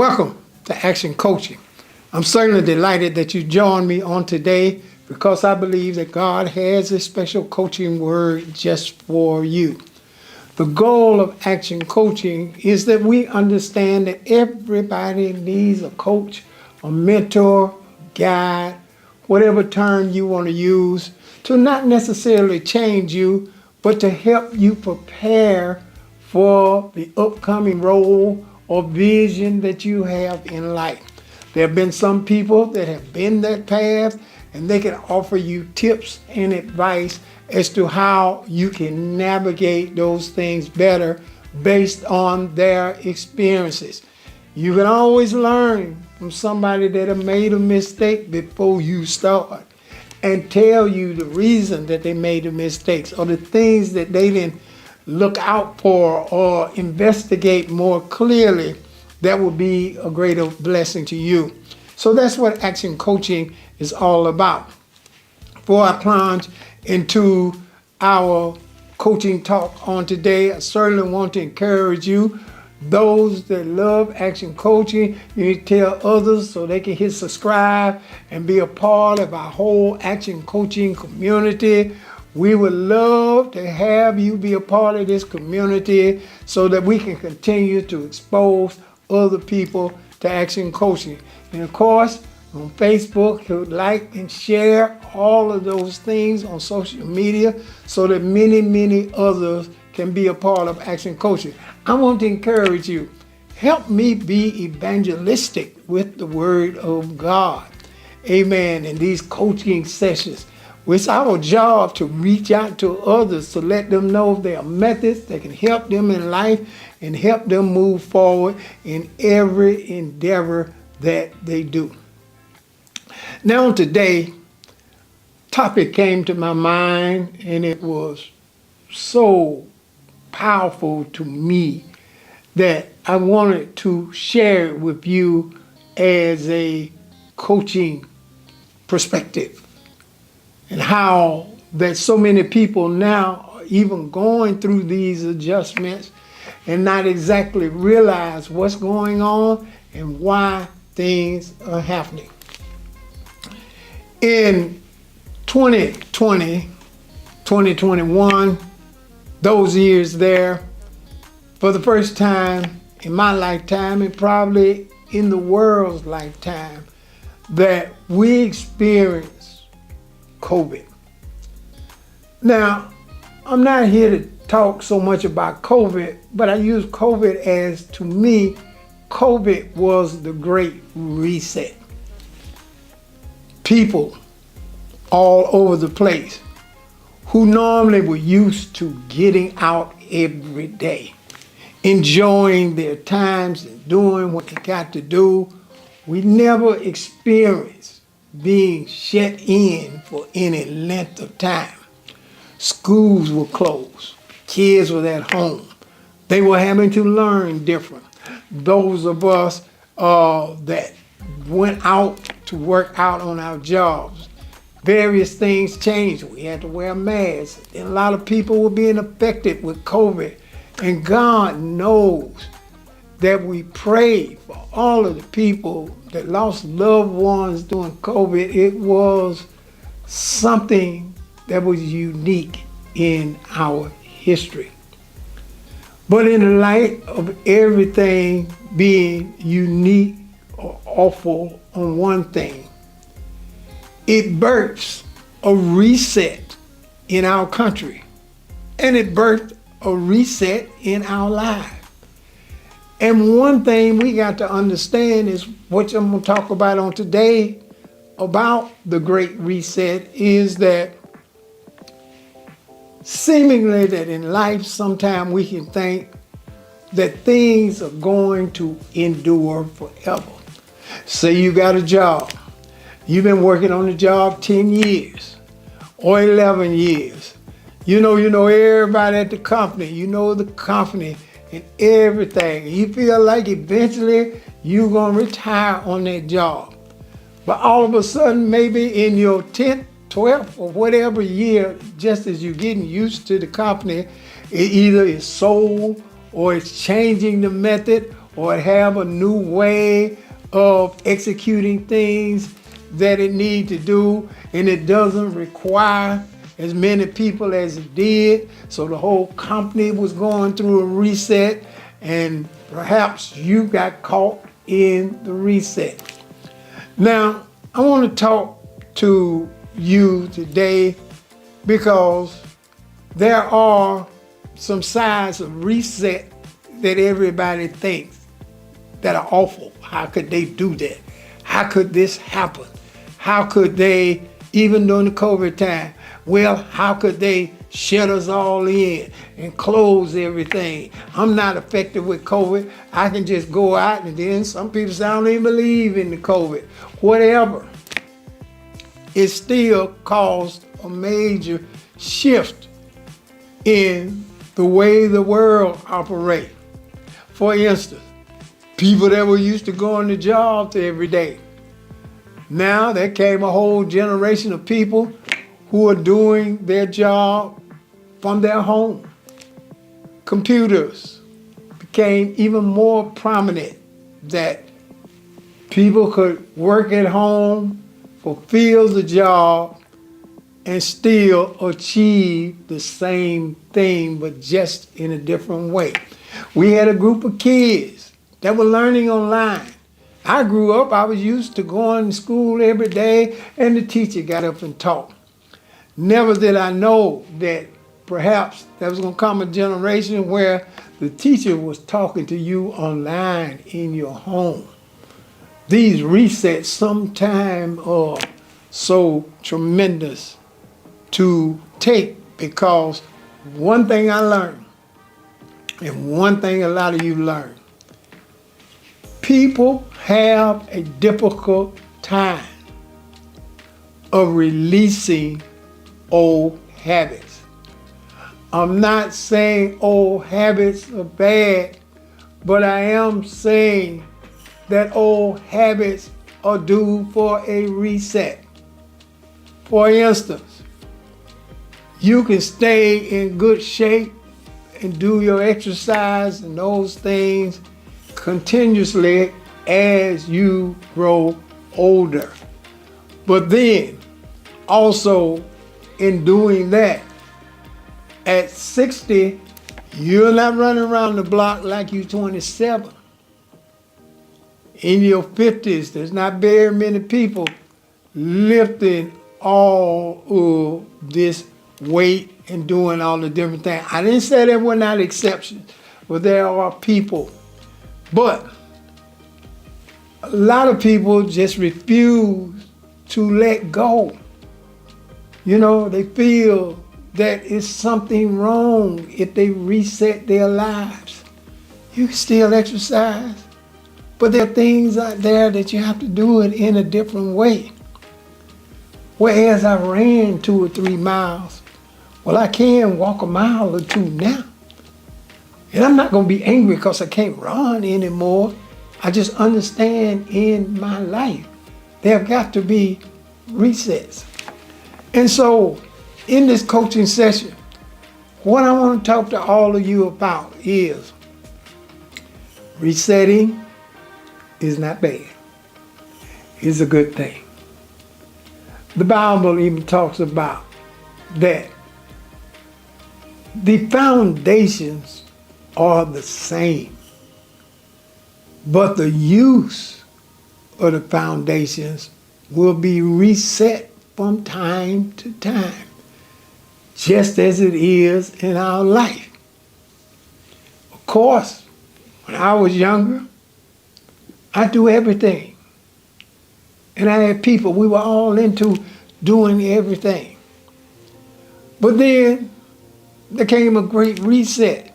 Welcome to Action Coaching. I'm certainly delighted that you joined me on today because I believe that God has a special coaching word just for you. The goal of Action Coaching is that we understand that everybody needs a coach, a mentor, guide, whatever term you want to use, to not necessarily change you, but to help you prepare for the upcoming role or vision that you have in life. There have been some people that have been that path, and they can offer you tips and advice as to how you can navigate those things better based on their experiences. You can always learn from somebody that have made a mistake before you start and tell you the reason that they made the mistakes or the things that they didn't look out for or investigate more clearly. That will be a greater blessing to you. So that's what Action Coaching is all about. Before I plunge into our coaching talk on today, I certainly want to encourage you, those that love Action Coaching, you need to tell others so they can hit subscribe and be a part of our whole Action Coaching community. We would love to have you be a part of this community so that we can continue to expose other people to Action Coaching. And of course, on Facebook, like and share all of those things on social media so that many others can be a part of Action Coaching. I want to encourage you, help me be evangelistic with the Word of God. Amen. In these coaching sessions, it's our job to reach out to others to let them know there are methods that can help them in life and help them move forward in every endeavor that they do. Now today, topic came to my mind and it was so powerful to me that I wanted to share it with you as a coaching perspective. And how that so many people now are even going through these adjustments and not exactly realize what's going on and why things are happening. In 2020, 2021, those years there, for the first time in my lifetime and probably in the world's lifetime, that we experienced COVID. Now, I'm not here to talk so much about COVID, but I use COVID as, to me, COVID was the great reset. People all over the place who normally were used to getting out every day, enjoying their times and doing what they got to do, we never experienced being shut in for any length of time. Schools were closed. Kids were at home. They were having to learn different. Those of us that went out to work out on our jobs, various things changed. We had to wear masks. And a lot of people were being affected with COVID. And God knows that we prayed for all of the people that lost loved ones during COVID. It was something that was unique in our history. But in the light of everything being unique or awful on one thing, it births a reset in our country, and it birthed a reset in our lives. And one thing we got to understand is what I'm going to talk about on today about the Great Reset is that seemingly that in life sometimes we can think that things are going to endure forever. Say you got a job. You've been working on the job 10 years or 11 years. You know everybody at the company. You know the company and everything. You feel like eventually you're going to retire on that job. But all of a sudden, maybe in your 10th, 12th, or whatever year, just as you're getting used to the company, it either is sold or it's changing the method or it have a new way of executing things that it need to do, and it doesn't require as many people as it did. So the whole company was going through a reset, and perhaps you got caught in the reset. Now, I want to talk to you today because there are some signs of reset that everybody thinks that are awful. How could they do that? How could this happen? How could they, even during the COVID time, well, how could they shut us all in and close everything? I'm not affected with COVID. I can just go out, and then some people say, I don't even believe in the COVID. Whatever. It still caused a major shift in the way the world operates. For instance, people that were used to going to jobs every day. Now there came a whole generation of people who are doing their job from their home. Computers became even more prominent, that people could work at home, fulfill the job, and still achieve the same thing, but just in a different way. We had a group of kids that were learning online. I grew up, I was used to going to school every day, and the teacher got up and taught. Never did I know that perhaps there was going to come a generation where the teacher was talking to you online in your home. These resets sometimes are so tremendous to take, because one thing I learned, and one thing a lot of you learn, people have a difficult time of releasing old habits. I'm not saying old habits are bad, but I am saying that old habits are due for a reset. For instance, you can stay in good shape and do your exercise and those things continuously as you grow older. But then also in doing that, at 60, you're not running around the block like you're 27. In your 50s, there's not very many people lifting all of this weight and doing all the different things. I didn't say there were not exceptions, but there are people. But a lot of people just refuse to let go. You know, they feel that it's something wrong if they reset their lives. You can still exercise, but there are things out there that you have to do it in a different way. Whereas I ran 2 or 3 miles, well, I can walk a mile or 2 now. And I'm not going to be angry because I can't run anymore. I just understand in my life there have got to be resets. And so in this coaching session, what I want to talk to all of you about is resetting is not bad. It's a good thing. The Bible even talks about that the foundations are the same, but the use of the foundations will be reset from time to time, just as it is in our life. Of course, when I was younger, I do everything. And I had people, we were all into doing everything. But then there came a great reset.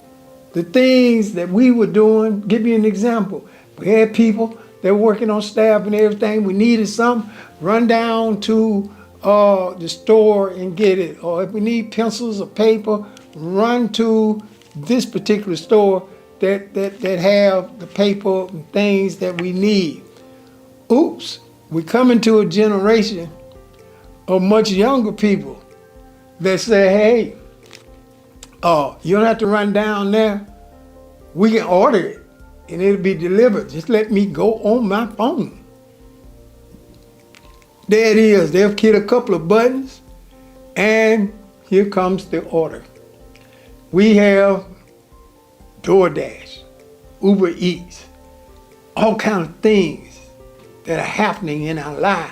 The things that we were doing, give you an example. We had people that were working on staff and everything. We needed something, run down to the store and get it. Or if we need pencils or paper, run to this particular store that have the paper and things that we need. Oops, we come into a generation of much younger people that say, hey, you don't have to run down there. We can order it. and it'll be delivered. Just let me go on my phone. There it is. They'll hit a couple of buttons, and here comes the order. We have DoorDash, Uber Eats, all kinds of things that are happening in our lives.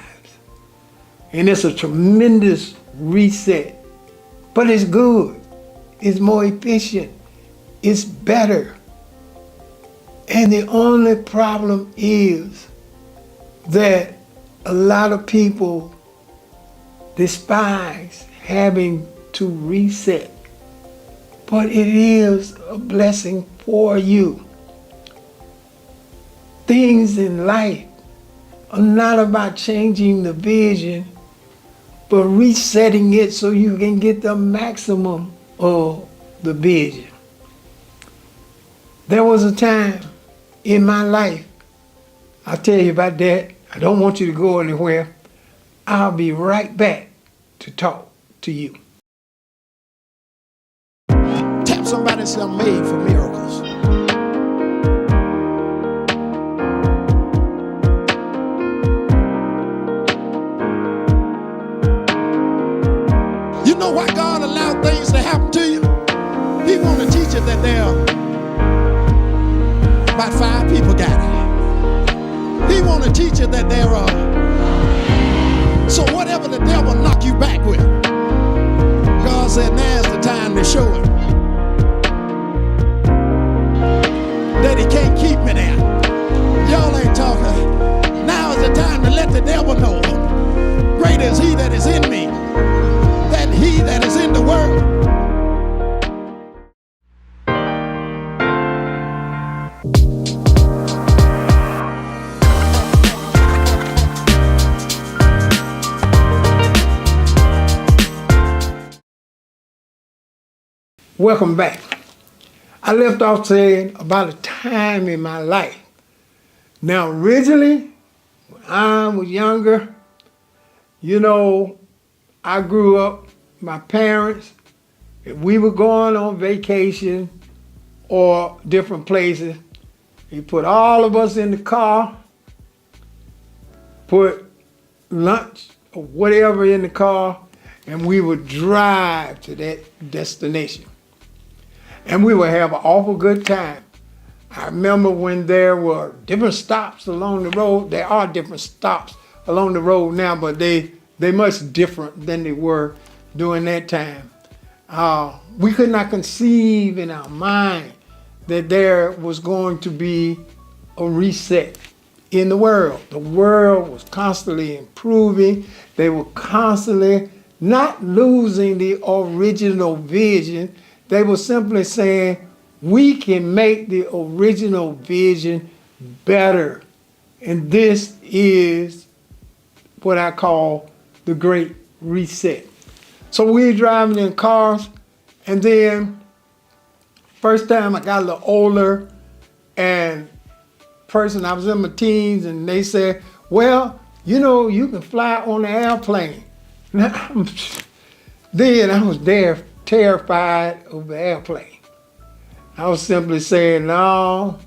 And it's a tremendous reset. But it's good. It's more efficient. It's better. And the only problem is that a lot of people despise having to reset. But it is a blessing for you. Things in life are not about changing the vision, but resetting it so you can get the maximum of the vision. There was a time in my life, I'll tell you about that. I don't want you to go anywhere. I'll be right back to talk to you. Tap somebody and say, I'm made for miracles. You know why God allowed things to happen to you? He want to teach you that there are about 5 people got it. He want to teach you that there are. So whatever the devil knock you back with, God said now's the time to show him that he can't keep me there. Y'all ain't talking. Now is the time to let the devil know greater is he that is in me than he that is in the world. Welcome back. I left off saying about a time in my life. Now, originally, when I was younger, you know, I grew up, my parents, if we were going on vacation or different places, they put all of us in the car, put lunch or whatever in the car, and we would drive to that destination. And we would have an awful good time. I remember when there were different stops along the road. There are different stops along the road now, but they much different than they were during that time. We could not conceive in our mind that there was going to be a reset in the world. The world was constantly improving. They were constantly not losing the original vision. They were simply saying, we can make the original vision better. And this is what I call the Great Reset. So we were driving in cars, and then first time I got a little older, and I was in my teens, and they said, well, you know, you can fly on an airplane. Now, then I was terrified of the airplane. I was simply saying, no,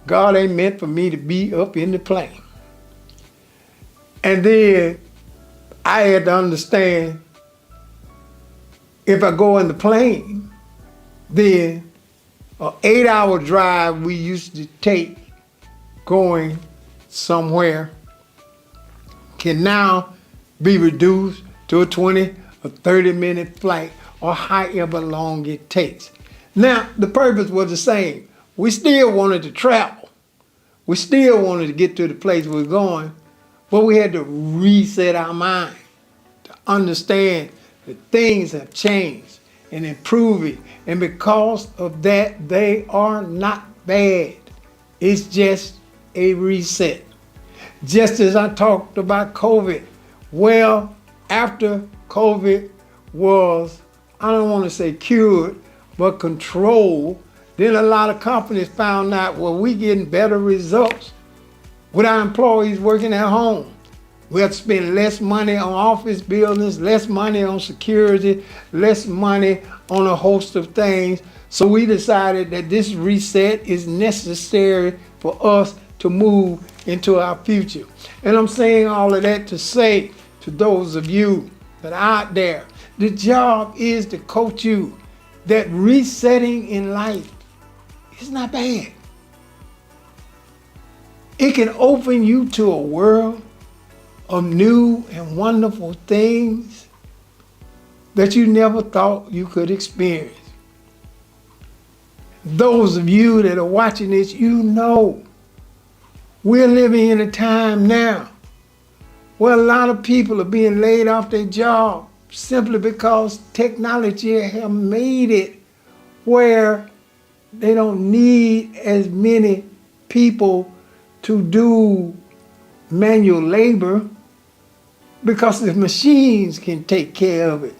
God ain't meant for me to be up in the plane. And then I had to understand, if I go in the plane, then an 8-hour drive we used to take going somewhere can now be reduced to a 20 or 30-minute flight, or however long it takes. Now, the purpose was the same. We still wanted to travel. We still wanted to get to the place we were going, but we had to reset our mind to understand that things have changed and improving, and because of that, they are not bad. It's just a reset. Just as I talked about COVID, well, after COVID was, I don't want to say cured, but controlled, then a lot of companies found out, well, we getting better results with our employees working at home. We'll spend less money on office buildings, less money on security, less money on a host of things. So we decided that this reset is necessary for us to move into our future. And I'm saying all of that to say to those of you that are out there, the job is to coach you that resetting in life is not bad. It can open you to a world of new and wonderful things that you never thought you could experience. Those of you that are watching this, you know we're living in a time now where a lot of people are being laid off their job simply because technology has made it where they don't need as many people to do manual labor because the machines can take care of it.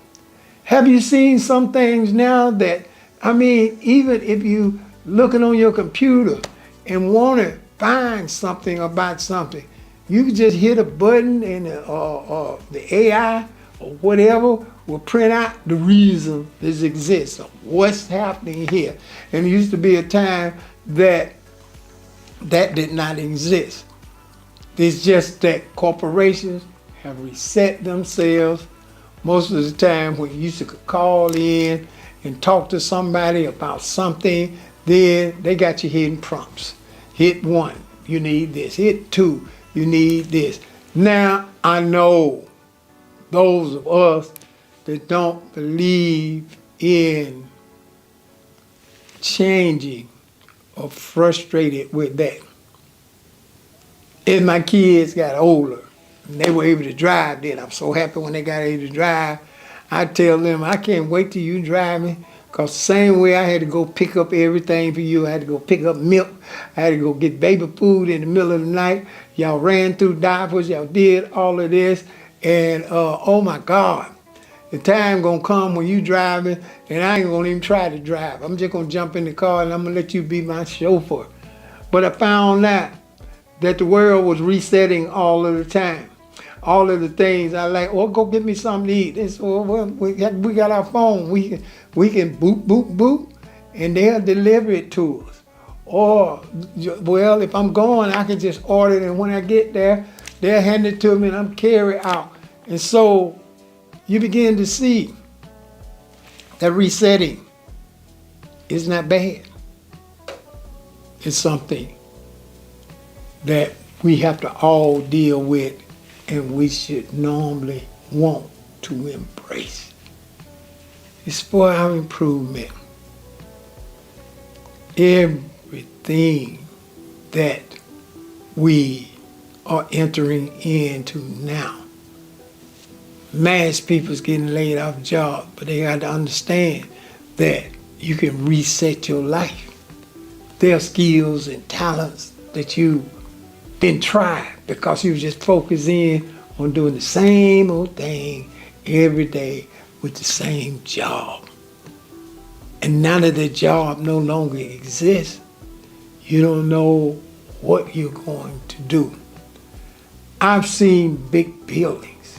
Have you seen some things now that, even if you looking on your computer and want to find something about something, you can just hit a button and the AI or whatever will print out the reason this exists, or what's happening here. And it used to be a time that did not exist. It's just that corporations have reset themselves. Most of the time when you used to call in and talk to somebody about something, then they got you hitting prompts. Hit 1, you need this. Hit 2, you need this. Now I know those of us that don't believe in changing or frustrated with that. As my kids got older and they were able to drive then, I'm so happy when they got able to drive. I tell them, I can't wait till you drive me, because the same way I had to go pick up everything for you. I had to go pick up milk. I had to go get baby food in the middle of the night. Y'all ran through diapers. Y'all did all of this. And oh my God, the time gonna come when you driving and I ain't gonna even try to drive. I'm just gonna jump in the car and I'm gonna let you be my chauffeur. But I found out that the world was resetting all of the time. All of the things I like, go get me something to eat. And so we got our phone. We can boop, boop, boop, and they'll deliver it to us. Or, well, if I'm going, I can just order it, and when I get there, they'll hand it to me and I'm carry out. And so you begin to see that resetting is not bad. It's something that we have to all deal with, and we should normally want to embrace. It's for our improvement. Everything that we are entering into now. Mass people's getting laid off jobs, but they got to understand that you can reset your life. There are skills and talents that you didn't try because you were just focused in on doing the same old thing every day with the same job. And now that the job no longer exists, you don't know what you're going to do. I've seen big buildings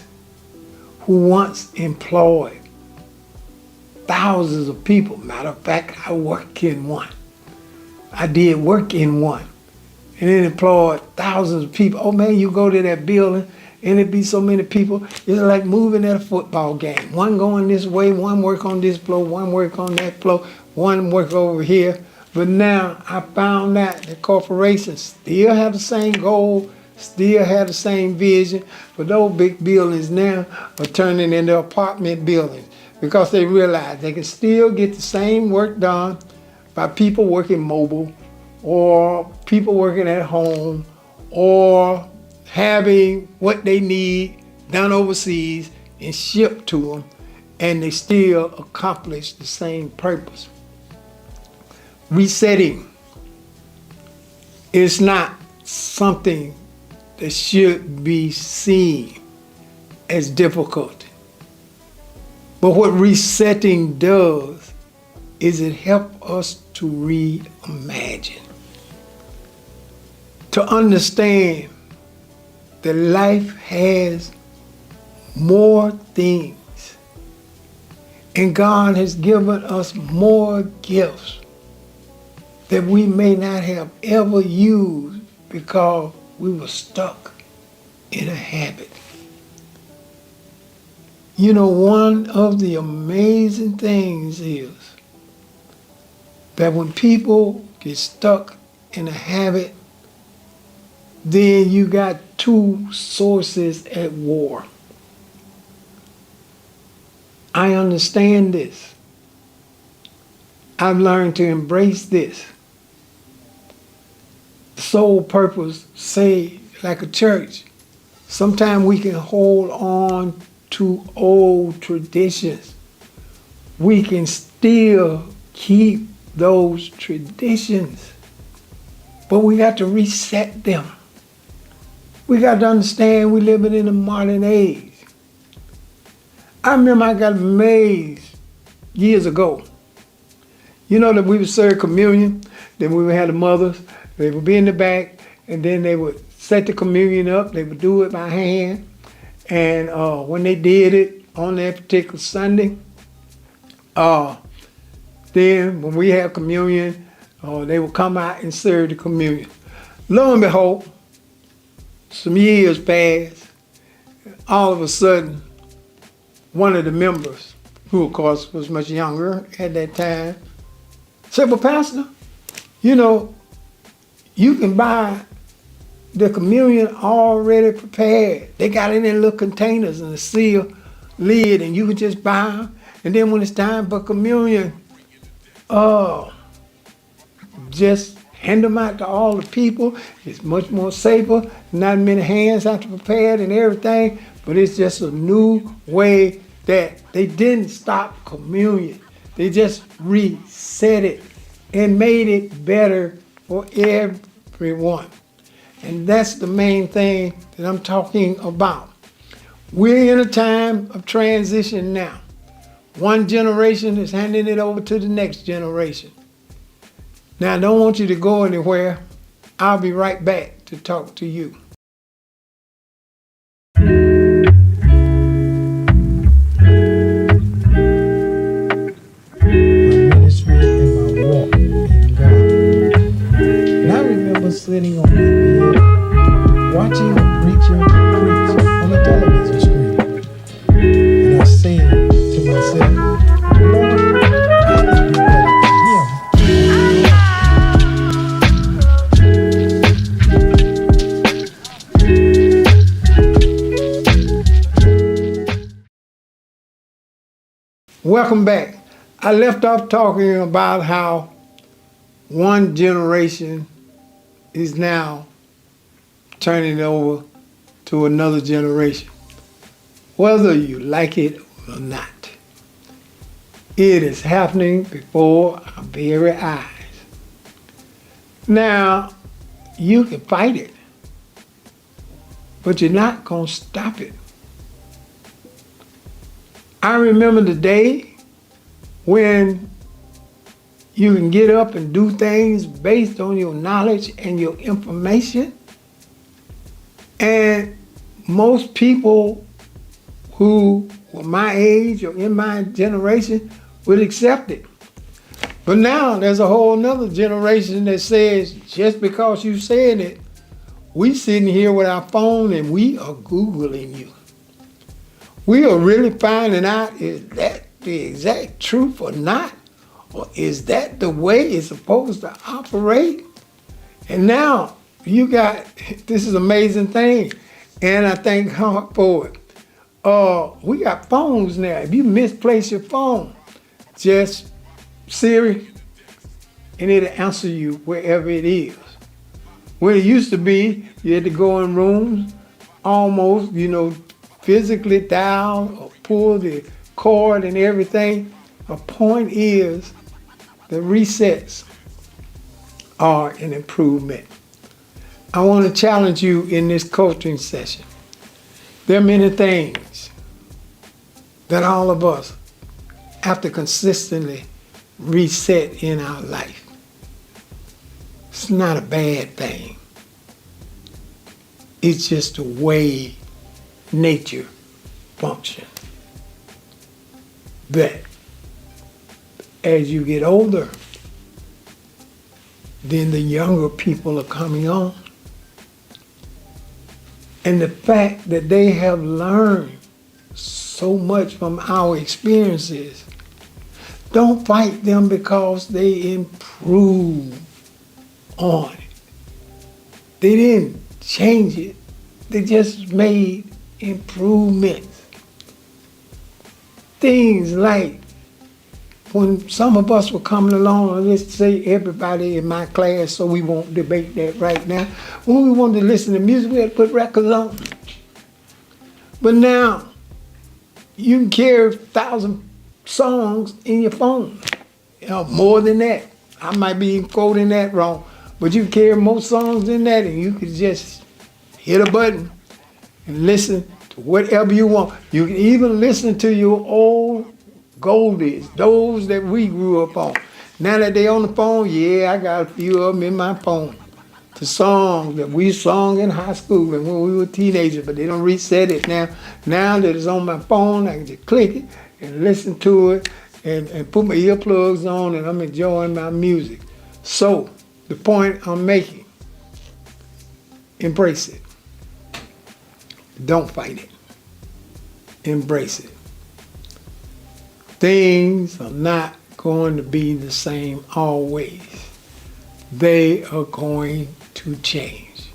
who once employed thousands of people. Matter of fact, I work in one. I did work in one. And it employed thousands of people. Oh man, you go to that building and it'd be so many people. It's like moving at a football game. One going this way, one work on this floor, one work on that floor, one work over here. But now I found out that corporations still have the same goal, still have the same vision, but those big buildings now are turning into apartment buildings because they realize they can still get the same work done by people working mobile, or people working at home, or having what they need done overseas and shipped to them, and they still accomplish the same purpose. Resetting is not something that should be seen as difficult. But what resetting does is it helps us to reimagine, to understand that life has more things. And God has given us more gifts that we may not have ever used because we were stuck in a habit. You know, one of the amazing things is that when people get stuck in a habit, then you got two sources at war. I understand this. I've learned to embrace this. Sole purpose, say, like a church, sometimes we can hold on to old traditions. We can still keep those traditions, but we got to reset them. We got to understand we live in a modern age. I remember I got amazed years ago. You know that we would serve communion, then we would have the mothers, they would be in the back, and then they would set the communion up, they would do it by hand. And when they did it on that particular Sunday, then when we have communion, they would come out and serve the communion. Lo and behold, some years passed, all of a sudden, one of the members, who of course was much younger at that time, said, well, Pastor, you know, you can buy the communion already prepared. They got it in little containers and a seal lid, and you can just buy them. And then when it's time for communion, just hand them out to all the people. It's much more safer. Not many hands have to prepare it and everything, but it's just a new way that they didn't stop communion. They just reset it and made it better for everyone. And that's the main thing that I'm talking about. We're in a time of transition now. One generation is handing it over to the next generation. Now, I don't want you to go anywhere. I'll be right back to talk to you. Sitting on my bed, watching a preacher preach on the television screen. And I said to myself, Lord, I can do better than him. Welcome back. I left off talking about how one generation is now turning it over to another generation, whether you like it or not. It is happening before our very eyes. Now, you can fight it, but you're not going to stop it. I remember the day when you can get up and do things based on your knowledge and your information. And most people who were my age or in my generation would accept it. But now there's a whole nother generation that says, just because you said it, we sitting here with our phone and we are Googling you. We are really finding out, is that the exact truth or not? Or is that the way it's supposed to operate? And now you got, this is an amazing thing, and I thank God for it. We got phones now. If you misplace your phone, just Siri, and it'll answer you wherever it is. When it used to be, you had to go in rooms, almost, physically dial or pull the cord and everything. The point is, the resets are an improvement. I want to challenge you in this coaching session. There are many things that all of us have to consistently reset in our life. It's not a bad thing. It's just the way nature functions. That as you get older, then the younger people are coming on. And the fact that they have learned so much from our experiences, don't fight them because they improve on it. They didn't change it. They just made improvements. Things like when some of us were coming along, or let's say everybody in my class, so we won't debate that right now. When we wanted to listen to music, we had to put records on. But now, you can carry 1,000 songs in your phone. You know, more than that. I might be quoting that wrong, but you can carry more songs than that, and you could just hit a button and listen to whatever you want. You can even listen to your old goldies, those that we grew up on. Now that they on the phone, yeah, I got a few of them in my phone. The songs that we sung in high school and when we were teenagers, but they don't reset it now. Now that it's on my phone, I can just click it and listen to it and put my earplugs on, and I'm enjoying my music. So, the point I'm making, embrace it. Don't fight it. Embrace it. Things are not going to be the same always. They are going to change.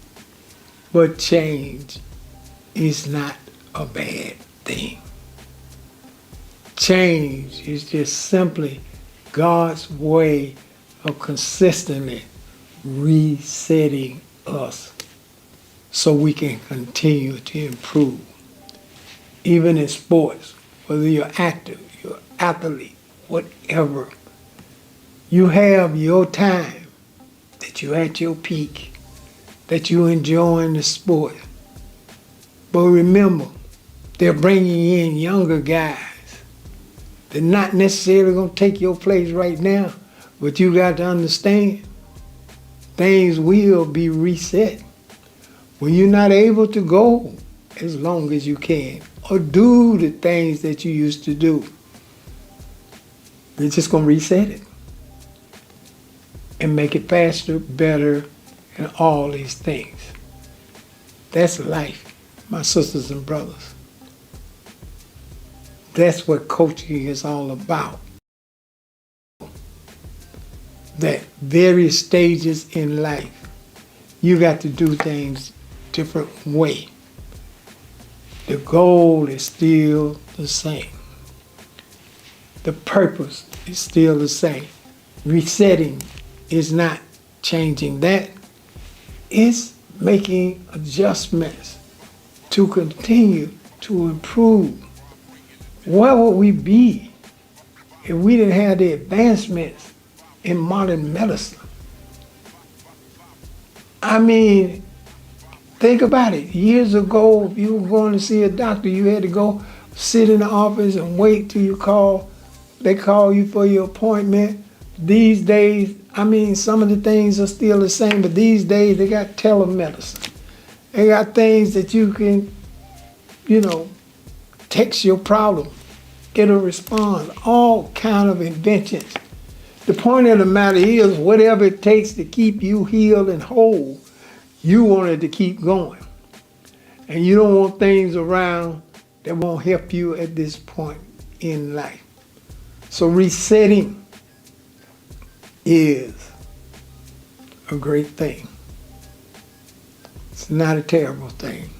But change is not a bad thing. Change is just simply God's way of consistently resetting us so we can continue to improve. Even in sports, whether you're active, you're an athlete, whatever, you have your time that you're at your peak, that you're enjoying the sport. But remember, they're bringing in younger guys. They're not necessarily going to take your place right now, but you got to understand, things will be reset. When you're not able to go as long as you can, or do the things that you used to do, they're just going to reset it and make it faster, better, and all these things. That's life, my sisters and brothers. That's what coaching is all about. That various stages in life, you got to do things different way. The goal is still the same. The purpose is still the same. Resetting is not changing that. It's making adjustments to continue to improve. Where would we be if we didn't have the advancements in modern medicine? I mean, think about it. Years ago, if you were going to see a doctor, you had to go sit in the office and wait till you call. They call you for your appointment. These days, I mean, some of the things are still the same, but these days they got telemedicine. They got things that you can, text your problem, get a response, all kind of inventions. The point of the matter is, whatever it takes to keep you healed and whole, you want it to keep going. And you don't want things around that won't help you at this point in life. So resetting is a great thing. It's not a terrible thing.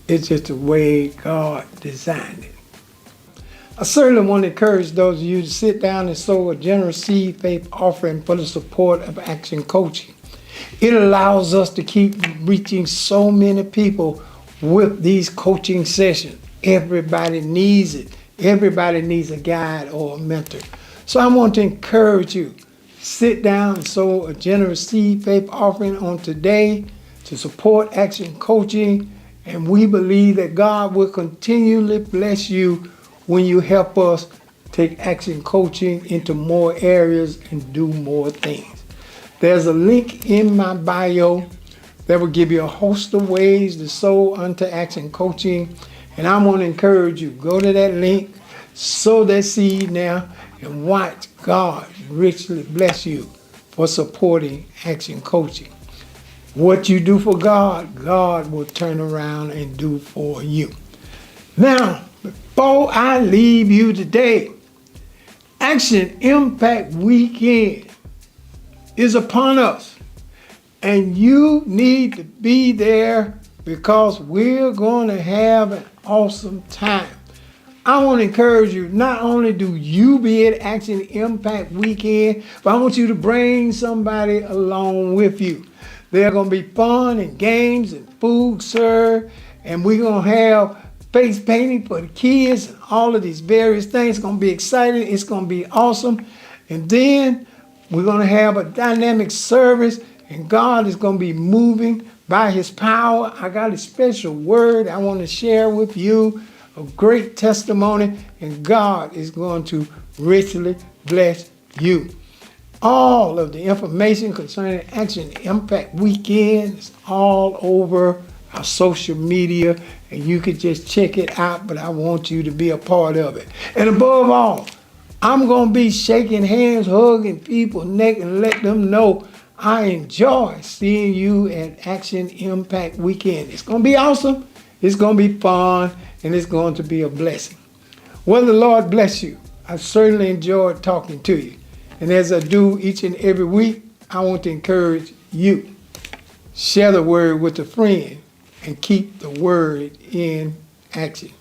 It's just the way God designed it. I certainly want to encourage those of you to sit down and sow a generous seed faith offering for the support of Action Coaching. It allows us to keep reaching so many people with these coaching sessions. Everybody needs it. Everybody needs a guide or a mentor. So I want to encourage you, sit down and sow a generous seed faith offering on today to support Action Coaching, and we believe that God will continually bless you when you help us take Action Coaching into more areas and do more things. There's a link in my bio that will give you a host of ways to sow unto Action Coaching. And I want to encourage you, go to that link, sow that seed now, and watch God richly bless you for supporting Action Coaching. What you do for God, God will turn around and do for you. Now, before I leave you today, Action Impact Weekend is upon us. And you need to be there because we're going to have an awesome time. I want to encourage you, not only do you be at Action Impact Weekend, but I want you to bring somebody along with you. There's going to be fun and games and food served, and we're going to have face painting for the kids and all of these various things. It's going to be exciting. It's going to be awesome. And then we're going to have a dynamic service, and God is going to be moving by his power. I got a special word I want to share with you, a great testimony, and God is going to richly bless you. All of the information concerning Action Impact Weekend is all over our social media, and you can just check it out, but I want you to be a part of it. And above all, I'm going to be shaking hands, hugging people neck, and let them know I enjoy seeing you at Action Impact Weekend. It's going to be awesome, it's going to be fun, and it's going to be a blessing. Well, the Lord bless you. I certainly enjoyed talking to you. And as I do each and every week, I want to encourage you. Share the word with a friend and keep the word in action.